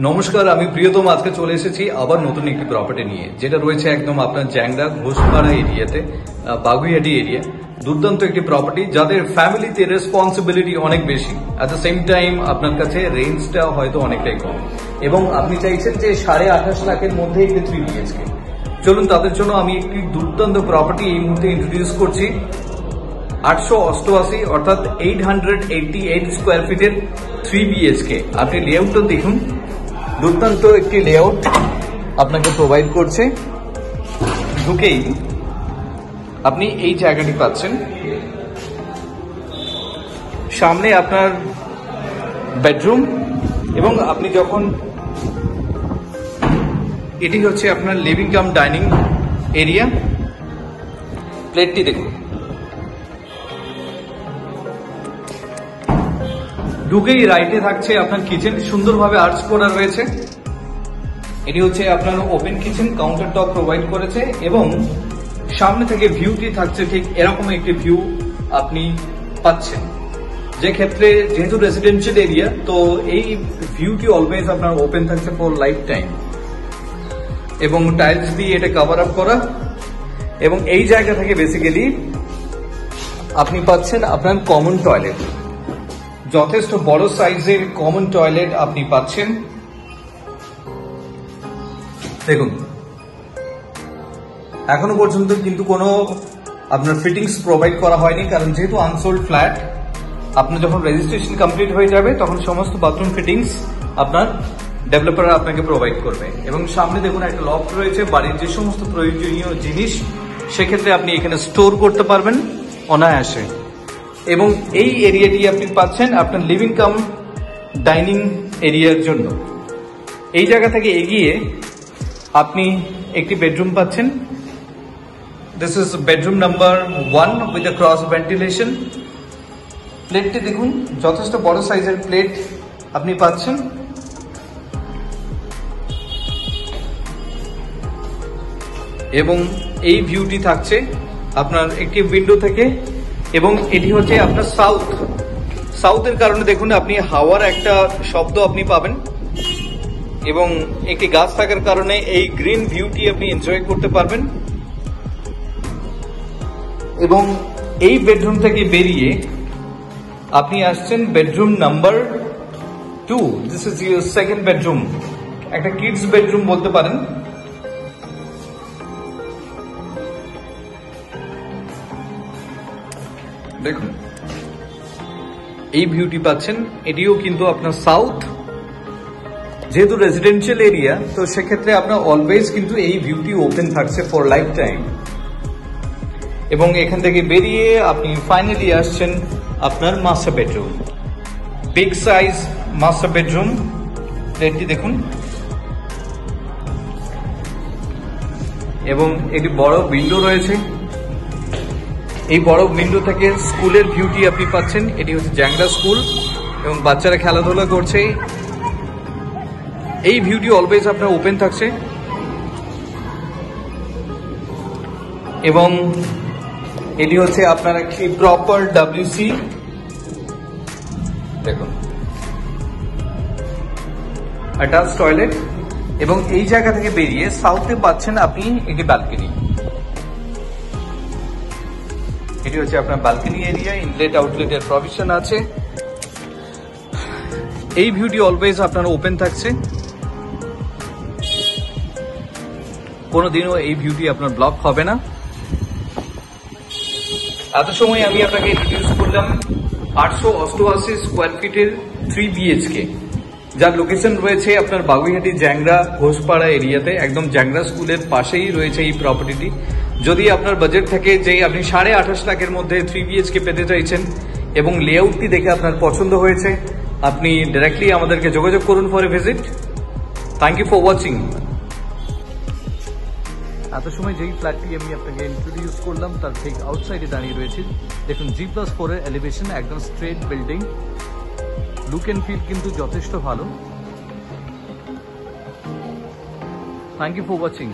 নমস্কার, আমি প্রিয়তম আজকে চলে এসেছি আবার নতুন একটি প্রপার্টি নিয়ে, যেটা রয়েছে একদম আপনার জ্যাংড়া ঘোষপাড়া এরিয়াতে, বাগুইহাটি এরিয়া। দুর্দান্ত একটি প্রপার্টি, যাদের ফ্যামিলিতে রেসপন্সিবিলিটি অনেক বেশি, অ্যাট দ্য সেম টাইম আপনার কাছে রেঞ্জটা হয়তো অনেকটাই কম, এবং আপনি চাইছেন যে 28.5 লাখের মধ্যে একটি 3 BHK। চলুন, তাদের জন্য আমি একটি দুর্দান্ত প্রপার্টি এই মুহূর্তে ইন্ট্রোডিউস করছি। 888 অর্থাৎ 888 স্কোয়ার ফিটের 3 BHK। আপনি লেআউটটা দেখুন, দুর্দান্ত একটি লেআউট আপনাকে প্রোভাইড করছে। ঢুকেই আপনি এই জায়গাটি পাচ্ছেন। সামনে আপনার বেডরুম, এবং আপনি যখন এটি হচ্ছে আপনার লিভিং কাম ডাইনিং এরিয়া। প্লেটটি দেখুন, ঢুকেই রাইটে থাকছে আপনার কিচেন, সুন্দরভাবে আর্চ করা রয়েছে। এটি হচ্ছে আপনার open kitchen, counter top provide করেছে, এবং সামনে থেকে ভিউটি থাকছে ঠিক এরকম একটি ভিউ আপনি পাচ্ছেন। যে ক্ষেত্রে যেহেতু রেসিডেন্সিয়াল এরিয়া, তো এই ভিউটি অলওয়েজ আপনার ওপেন থাকছে ফর লাইফ টাইম, এবং টাইলস দিয়ে এটা কভার আপ করা। এবং এই জায়গা থেকে বেসিক্যালি আপনি পাচ্ছেন আপনার কমন টয়লেট, যথেষ্ট বড় সাইজের কমন টয়লেট আপনি পাচ্ছেন। দেখুন, এখনো পর্যন্ত কিন্তু কোনো আপনার ফিটিংস প্রোভাইড করা হয়নি, কারণ যেহেতু আনসোল্ড ফ্ল্যাট, আপনার যখন রেজিস্ট্রেশন কমপ্লিট হয়ে যাবে তখন সমস্ত বাথরুম ফিটিংস আপনার ডেভেলপার আপনাকে প্রোভাইড করবে। এবং সামনে দেখুন একটা লফট রয়েছে, বাড়ির যে সমস্ত প্রয়োজনীয় জিনিস সেক্ষেত্রে আপনি এখানে স্টোর করতে পারবেন অনায়াসে। এবং এই এরিয়াটি আপনি পাচ্ছেন আপনার লিভিং কাম ডাইনিং এরিয়ার জন্য। এই জায়গা থেকে এগিয়ে আপনি একটি বেডরুম পাচ্ছেন। This is bedroom number 1 with a cross ventilation. প্লেটটি দেখুন, যথেষ্ট বড় সাইজের প্লেট আপনি পাচ্ছেন। এবং এই ভিউটি থাকছে আপনার একটি উইন্ডো থেকে, এবং এটি হচ্ছে আপনার সাউথের কারণে দেখুন আপনি হাওয়ার একটা শব্দ আপনি পাবেন, এবং একটি গাছ থাকার কারণে এই গ্রিন ভিউটি আপনি এনজয় করতে পারবেন। এবং এই বেডরুম থেকে বেরিয়ে আপনি আসছেন bedroom number 2। This is your second bedroom, একটা কিডস বেডরুম বলতে পারেন। দেখুন, এই ভিউটি পাচ্ছেন, এটিও কিন্তু আপনার সাউথ। যেহেতু রেসিডেন্সিয়াল এরিয়া, তো সেক্ষেত্রে আপনার অলওয়েজ কিন্তু এই ভিউটি ওপেন থাকছে ফর লাইফ টাইম। এবং এখান থেকে বেরিয়ে আপনি ফাইনালি আসছেন আপনার master bedroom, big size master bedroom. প্লেটটি দেখুন, এবং একটি বড় উইন্ডো রয়েছে। এই বড় উইন্ডো থেকে স্কুলের ভিউটি আপনি পাচ্ছেন। এটি হচ্ছে জ্যাংড়া স্কুল, এবং বাচ্চারা খেলাধুলা করছে। এই ভিউটি অলওয়েজ আপনার ওপেন থাকছে। এবং এটি হচ্ছে আপনার একটি প্রপার WC। দেখুন, অ্যাটাচ টয়লেট, এবং এই জায়গা থেকে বেরিয়ে সাউথে পাচ্ছেন আপনি একটি ব্যালকনি। এটি হচ্ছে আপনার ব্যালকনি এরিয়া, ইনলেট আউটলেটের প্রভিশন আছে। এই ভিউটি অলওয়েজ আপনার ওপেন থাকছে, কোনোদিনও এই ভিউটি আপনার ব্লক হবে না। এত সময় আমি আপনাকে ইন্ট্রোডিউস করলাম 888 স্কোয়ার ফিটের 3 BHK, যার লোকেশন রয়েছে আপনার বাগুইহাটি জ্যাংড়া ঘোষপাড়া এরিয়াতে, একদম জ্যাংড়া স্কুলের পাশেই রয়েছে এই প্রপার্টিটি। যদি আপনার বাজেট থাকে যে আপনি 28.5 লাখের মধ্যে 3 BHK পেতে চাইছেন, এবং লেআউটটি দেখে আপনার পছন্দ হয়েছে, আপনি ডাইরেক্টলি আমাদেরকে যোগাযোগ করুন for a visit. Thank you for watching. এত সময় যেই ফ্ল্যাটটি আমি আপনাকে ইন্ট্রোডিউস করলাম, তার ঠিক আউটসাইডে দাঁড়িয়ে রয়েছে। দেখুন, G+4 এর এলিভেশন, একদম straight building, look and feel কিন্তু যথেষ্ট ভালো। Thank you for watching.